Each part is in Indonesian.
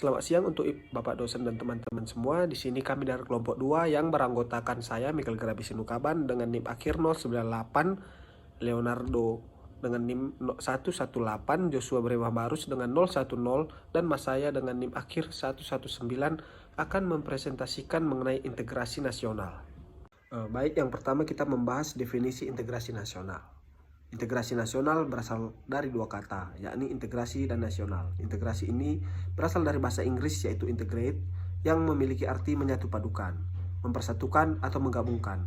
Selamat siang untuk Bapak dosen dan teman-teman semua. Di sini kami dari kelompok 2 yang beranggotakan saya, Michael Grabisinukaban, dengan NIM akhir 098, Leonardo dengan NIM 118, Joshua Brewah Barus dengan 010, dan Mas saya dengan NIM akhir 119 akan mempresentasikan mengenai integrasi nasional. Baik, yang pertama kita membahas definisi integrasi nasional. Integrasi nasional berasal dari dua kata, yakni integrasi dan nasional. Integrasi ini berasal dari bahasa Inggris yaitu integrate, yang memiliki arti menyatu padukan, mempersatukan atau menggabungkan.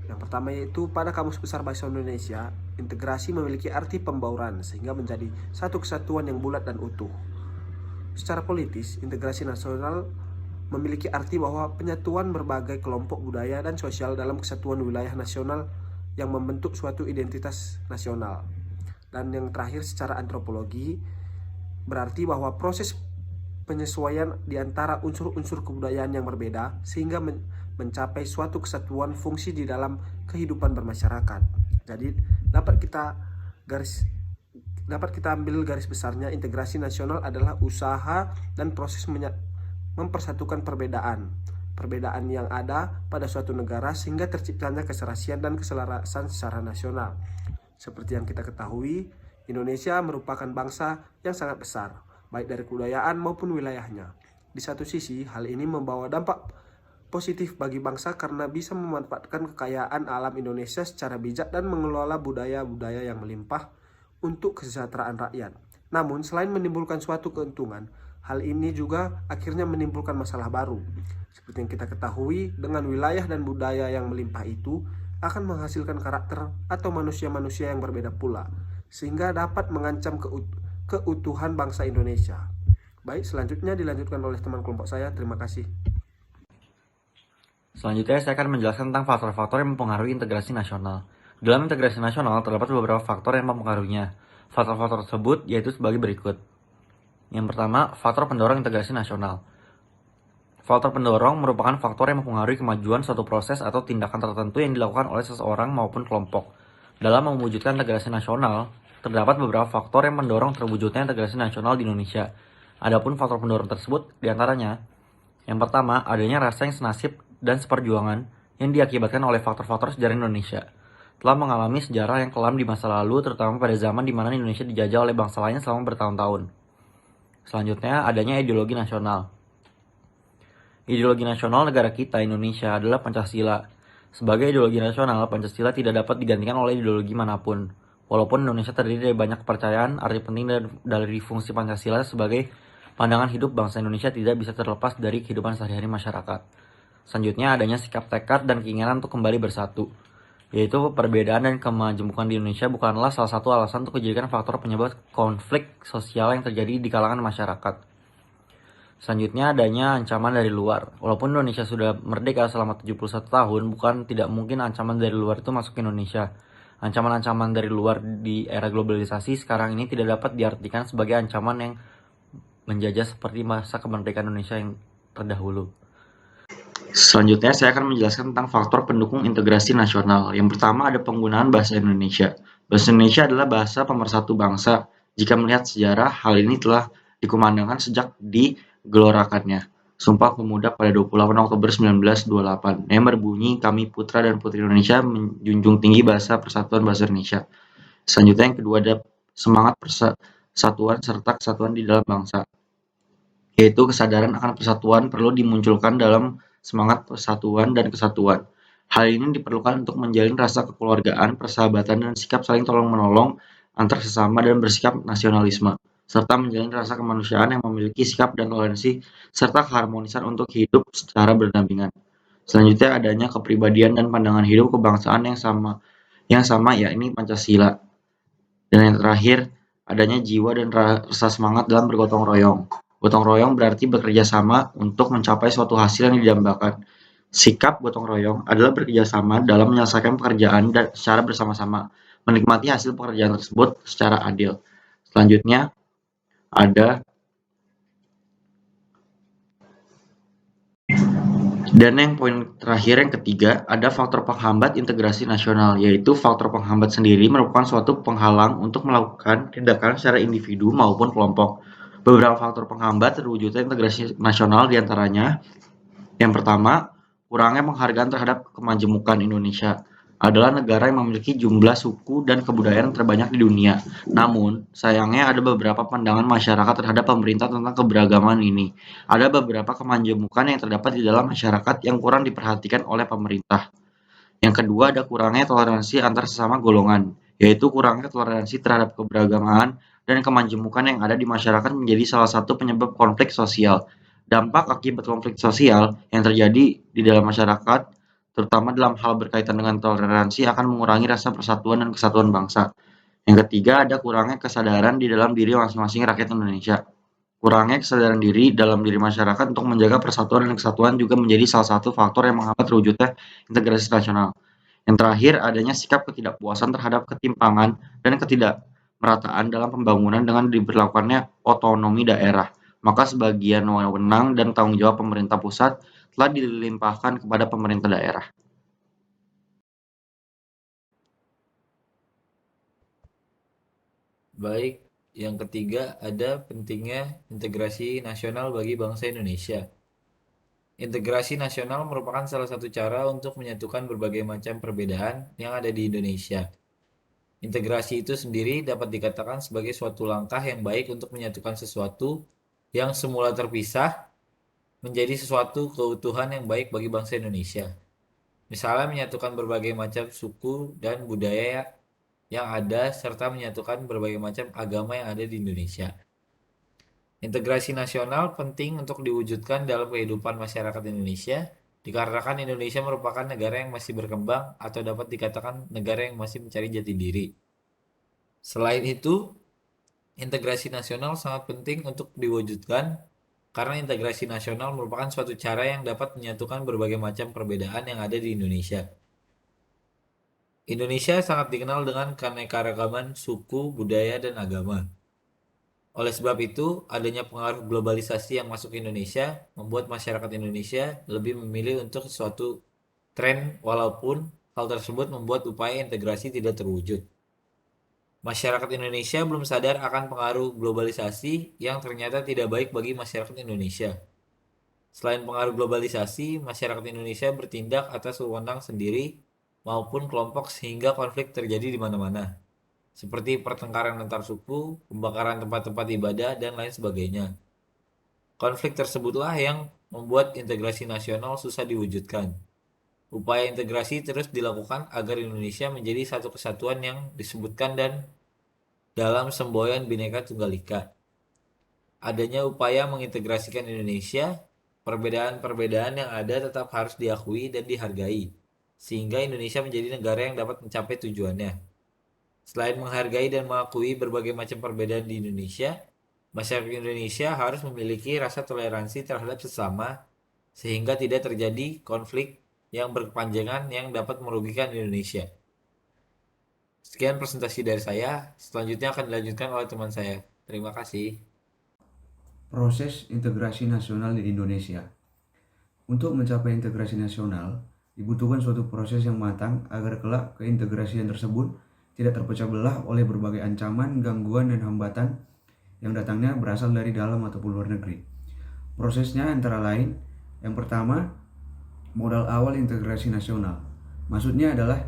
Yang pertama yaitu pada Kamus Besar Bahasa Indonesia, integrasi memiliki arti pembauran sehingga menjadi satu kesatuan yang bulat dan utuh. Secara politis, integrasi nasional memiliki arti bahwa penyatuan berbagai kelompok budaya dan sosial dalam kesatuan wilayah nasional yang membentuk suatu identitas nasional. Dan yang terakhir secara antropologi berarti bahwa proses penyesuaian di antara unsur-unsur kebudayaan yang berbeda sehingga mencapai suatu kesatuan fungsi di dalam kehidupan bermasyarakat. Jadi dapat kita ambil garis besarnya, integrasi nasional adalah usaha dan proses mempersatukan perbedaan yang ada pada suatu negara sehingga terciptanya keserasian dan keselarasan secara nasional. Seperti yang kita ketahui, Indonesia merupakan bangsa yang sangat besar, baik dari kebudayaan maupun wilayahnya. Di satu sisi, hal ini membawa dampak positif bagi bangsa karena bisa memanfaatkan kekayaan alam Indonesia secara bijak dan mengelola budaya-budaya yang melimpah untuk kesejahteraan rakyat. Namun, selain menimbulkan suatu keuntungan, hal ini juga akhirnya menimbulkan masalah baru. Seperti yang kita ketahui, dengan wilayah dan budaya yang melimpah itu akan menghasilkan karakter atau manusia-manusia yang berbeda pula, sehingga dapat mengancam keutuhan bangsa Indonesia. Baik, selanjutnya dilanjutkan oleh teman kelompok saya. Terima kasih. Selanjutnya saya akan menjelaskan tentang faktor-faktor yang mempengaruhi integrasi nasional. Dalam integrasi nasional terdapat beberapa faktor yang mempengaruhinya. Faktor-faktor tersebut yaitu sebagai berikut. Yang pertama, faktor pendorong integrasi nasional. Faktor pendorong merupakan faktor yang mempengaruhi kemajuan suatu proses atau tindakan tertentu yang dilakukan oleh seseorang maupun kelompok. Dalam mewujudkan integrasi nasional, terdapat beberapa faktor yang mendorong terwujudnya integrasi nasional di Indonesia. Adapun faktor pendorong tersebut diantaranya, yang pertama, adanya rasa yang senasib dan seperjuangan yang diakibatkan oleh faktor-faktor sejarah Indonesia. Telah mengalami sejarah yang kelam di masa lalu, terutama pada zaman di mana Indonesia dijajah oleh bangsa lain selama bertahun-tahun. Selanjutnya, adanya ideologi nasional. Ideologi nasional negara kita, Indonesia, adalah Pancasila. Sebagai ideologi nasional, Pancasila tidak dapat digantikan oleh ideologi manapun. Walaupun Indonesia terdiri dari banyak kepercayaan, arti penting dari fungsi Pancasila sebagai pandangan hidup bangsa Indonesia tidak bisa terlepas dari kehidupan sehari-hari masyarakat. Selanjutnya, adanya sikap tekad dan keinginan untuk kembali bersatu, yaitu perbedaan dan kemajemukan di Indonesia bukanlah salah satu alasan untuk dijadikan faktor penyebab konflik sosial yang terjadi di kalangan masyarakat. Selanjutnya, adanya ancaman dari luar. Walaupun Indonesia sudah merdeka selama 71 tahun, bukan tidak mungkin ancaman dari luar itu masuk ke Indonesia. Ancaman-ancaman dari luar di era globalisasi sekarang ini tidak dapat diartikan sebagai ancaman yang menjajah seperti masa kemerdekaan Indonesia yang terdahulu. Selanjutnya, saya akan menjelaskan tentang faktor pendukung integrasi nasional. Yang pertama, ada penggunaan bahasa Indonesia. Bahasa Indonesia adalah bahasa pemersatu bangsa. Jika melihat sejarah, hal ini telah dikumandangkan sejak digelorakannya Sumpah Pemuda pada 28 Oktober 1928 yang berbunyi, "Kami putra dan putri Indonesia menjunjung tinggi bahasa persatuan bahasa Indonesia." Selanjutnya yang kedua ada semangat persatuan serta kesatuan di dalam bangsa, yaitu kesadaran akan persatuan perlu dimunculkan dalam semangat persatuan dan kesatuan. Hal ini diperlukan untuk menjalin rasa kekeluargaan, persahabatan, dan sikap saling tolong-menolong antar sesama dan bersikap nasionalisme, serta menjalin rasa kemanusiaan yang memiliki sikap dan toleransi serta keharmonisan untuk hidup secara berdampingan. Selanjutnya adanya kepribadian dan pandangan hidup kebangsaan yang sama yakni Pancasila. Dan yang terakhir, adanya jiwa dan rasa semangat dalam bergotong royong. Gotong royong berarti bekerja sama untuk mencapai suatu hasil yang didambakan. Sikap gotong royong adalah bekerja sama dalam menyelesaikan pekerjaan dan secara bersama-sama, menikmati hasil pekerjaan tersebut secara adil. Selanjutnya, ada dan yang poin terakhir yang ketiga, ada faktor penghambat integrasi nasional, yaitu faktor penghambat sendiri merupakan suatu penghalang untuk melakukan tindakan secara individu maupun kelompok. Beberapa faktor penghambat terwujudnya integrasi nasional diantaranya, yang pertama, kurangnya penghargaan terhadap kemajemukan Indonesia adalah negara yang memiliki jumlah suku dan kebudayaan terbanyak di dunia. Namun, sayangnya ada beberapa pandangan masyarakat terhadap pemerintah tentang keberagaman ini. Ada beberapa kemajemukan yang terdapat di dalam masyarakat yang kurang diperhatikan oleh pemerintah. Yang kedua, ada kurangnya toleransi antar sesama golongan, yaitu kurangnya toleransi terhadap keberagaman dan kemajemukan yang ada di masyarakat menjadi salah satu penyebab konflik sosial. Dampak akibat konflik sosial yang terjadi di dalam masyarakat, terutama dalam hal berkaitan dengan toleransi, akan mengurangi rasa persatuan dan kesatuan bangsa. Yang ketiga, ada kurangnya kesadaran di dalam diri masing-masing rakyat Indonesia. Kurangnya kesadaran diri dalam diri masyarakat untuk menjaga persatuan dan kesatuan juga menjadi salah satu faktor yang menghambat terwujudnya integrasi nasional. Yang terakhir, adanya sikap ketidakpuasan terhadap ketimpangan dan ketidakmerataan dalam pembangunan dengan diberlakukannya otonomi daerah. Maka sebagian wewenang dan tanggung jawab pemerintah pusat telah dilimpahkan kepada pemerintah daerah. Baik, yang ketiga ada pentingnya integrasi nasional bagi bangsa Indonesia. Integrasi nasional merupakan salah satu cara untuk menyatukan berbagai macam perbedaan yang ada di Indonesia. Integrasi itu sendiri dapat dikatakan sebagai suatu langkah yang baik untuk menyatukan sesuatu yang semula terpisah menjadi sesuatu keutuhan yang baik bagi bangsa Indonesia. Misalnya menyatukan berbagai macam suku dan budaya yang ada serta menyatukan berbagai macam agama yang ada di Indonesia. Integrasi nasional penting untuk diwujudkan dalam kehidupan masyarakat Indonesia dikarenakan Indonesia merupakan negara yang masih berkembang atau dapat dikatakan negara yang masih mencari jati diri. Selain itu, integrasi nasional sangat penting untuk diwujudkan karena integrasi nasional merupakan suatu cara yang dapat menyatukan berbagai macam perbedaan yang ada di Indonesia. Indonesia sangat dikenal dengan keanekaragaman suku, budaya, dan agama. Oleh sebab itu, adanya pengaruh globalisasi yang masuk ke Indonesia membuat masyarakat Indonesia lebih memilih untuk suatu tren walaupun hal tersebut membuat upaya integrasi tidak terwujud. Masyarakat Indonesia belum sadar akan pengaruh globalisasi yang ternyata tidak baik bagi masyarakat Indonesia. Selain pengaruh globalisasi, masyarakat Indonesia bertindak atas wewenang sendiri maupun kelompok sehingga konflik terjadi di mana-mana, seperti pertengkaran antar suku, pembakaran tempat-tempat ibadah, dan lain sebagainya. Konflik tersebutlah yang membuat integrasi nasional susah diwujudkan. Upaya integrasi terus dilakukan agar Indonesia menjadi satu kesatuan yang disebutkan dan dalam semboyan Bhinneka Tunggal Ika. Adanya upaya mengintegrasikan Indonesia, perbedaan-perbedaan yang ada tetap harus diakui dan dihargai, sehingga Indonesia menjadi negara yang dapat mencapai tujuannya. Selain menghargai dan mengakui berbagai macam perbedaan di Indonesia, masyarakat Indonesia harus memiliki rasa toleransi terhadap sesama, sehingga tidak terjadi konflik yang berkepanjangan yang dapat merugikan Indonesia. Sekian presentasi dari saya, selanjutnya akan dilanjutkan oleh teman saya. Terima kasih. Proses integrasi nasional di Indonesia. Untuk mencapai integrasi nasional, dibutuhkan suatu proses yang matang agar kelak keintegrasian tersebut tidak terpecah belah oleh berbagai ancaman, gangguan, dan hambatan yang datangnya berasal dari dalam ataupun luar negeri. Prosesnya antara lain, yang pertama, modal awal integrasi nasional. Maksudnya adalah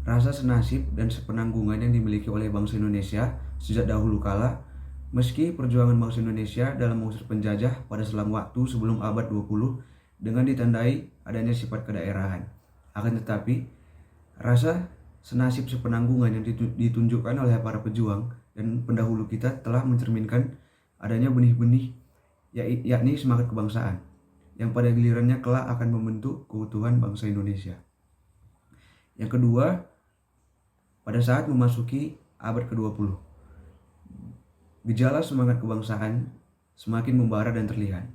rasa senasib dan sepenanggungan yang dimiliki oleh bangsa Indonesia sejak dahulu kala, meski perjuangan bangsa Indonesia dalam mengusir penjajah pada selang waktu sebelum abad 20 dengan ditandai adanya sifat kedaerahan. Akan tetapi, rasa senasib sepenanggungan yang ditunjukkan oleh para pejuang dan pendahulu kita telah mencerminkan adanya benih-benih yakni semangat kebangsaan yang pada gilirannya kelak akan membentuk keutuhan bangsa Indonesia. Yang kedua, pada saat memasuki abad ke-20, gejala semangat kebangsaan semakin membara dan terlihat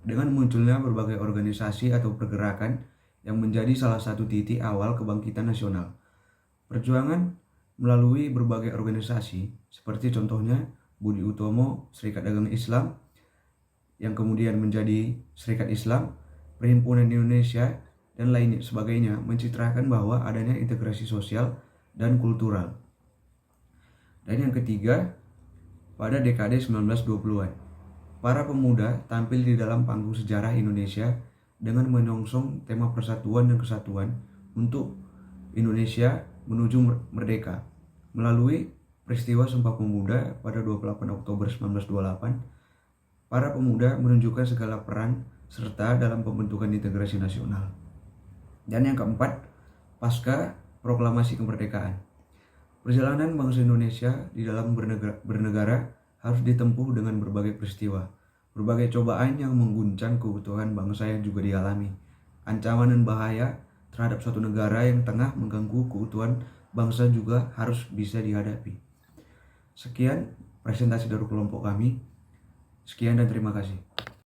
dengan munculnya berbagai organisasi atau pergerakan yang menjadi salah satu titik awal kebangkitan nasional. Perjuangan melalui berbagai organisasi seperti contohnya Budi Utomo, Serikat Dagang Islam, yang kemudian menjadi Serikat Islam, Perhimpunan Indonesia, dan lain sebagainya mencitrakan bahwa adanya integrasi sosial dan kultural. Dan yang ketiga, pada dekade 1920-an, para pemuda tampil di dalam panggung sejarah Indonesia dengan menyongsong tema persatuan dan kesatuan untuk Indonesia menuju merdeka. Melalui peristiwa Sumpah Pemuda pada 28 Oktober 1928, para pemuda menunjukkan segala peran serta dalam pembentukan integrasi nasional. Dan yang keempat, pasca proklamasi kemerdekaan. Perjalanan bangsa Indonesia di dalam bernegara harus ditempuh dengan berbagai peristiwa, berbagai cobaan yang mengguncang keutuhan bangsa yang juga dialami, ancaman dan bahaya terhadap suatu negara yang tengah mengganggu keutuhan bangsa juga harus bisa dihadapi. Sekian presentasi dari kelompok kami. Sekian dan terima kasih.